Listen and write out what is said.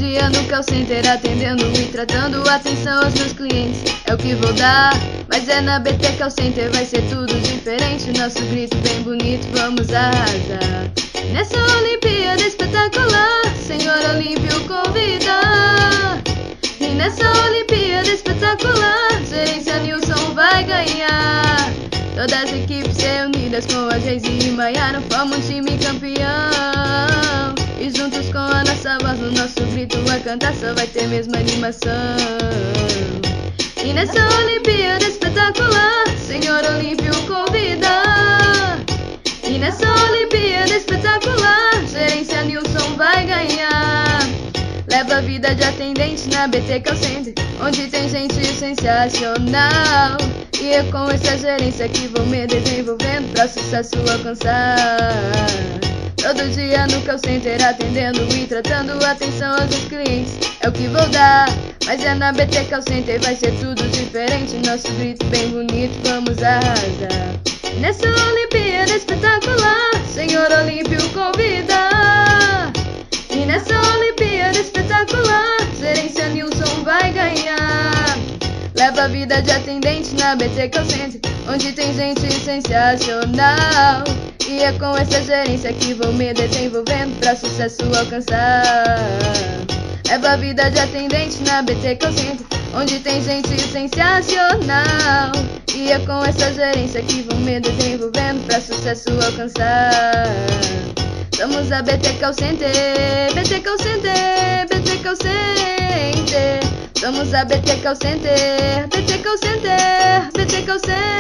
dia no call center atendendo e tratando atenção aos meus clientes. É o que vou dar, mas é na BT Call Center, vai ser tudo diferente. Nosso grito bem bonito, vamos arrasar. Nessa Olimpíada espetacular, Senhor Olímpio convida. E nessa Olimpíada espetacular, Gerência Nilson vai ganhar. Todas as equipes reunidas com a Geise e Maiara formam um time campeão. E juntos com a nossa voz, o nosso grito a cantar só vai ter mesmo animação. E nessa Olimpíada espetacular, Senhor Olímpio convida. E nessa Olimpíada espetacular, Gerência Nilson vai ganhar. Leva a vida de atendente na BT Call Center, onde tem gente sensacional. E é com essa gerência que vou me desenvolvendo pra sucesso alcançar. Todo dia no call center atendendo e tratando atenção aos meus clientes. É o que vou dar, mas é na BT Call Center, vai ser tudo diferente. Nosso grito bem bonito, vamos arrasar. Nessa Olimpíada espetacular, Senhor Olímpio convida. E nessa Olimpíada espetacular, Gerência Nilson vai ganhar. Leva a vida de atendente na BT Call Center, onde tem gente sensacional. E é com essa gerência que vou me desenvolvendo pra sucesso alcançar. Leva a vida de atendente na BT Call Center, onde tem gente sensacional. E é com essa gerência que vou me desenvolvendo pra sucesso alcançar. Somos a BT Call Center, BT Call Center, BT Call Center. Somos a BT Call Center, BT Call Center, BT Call Center.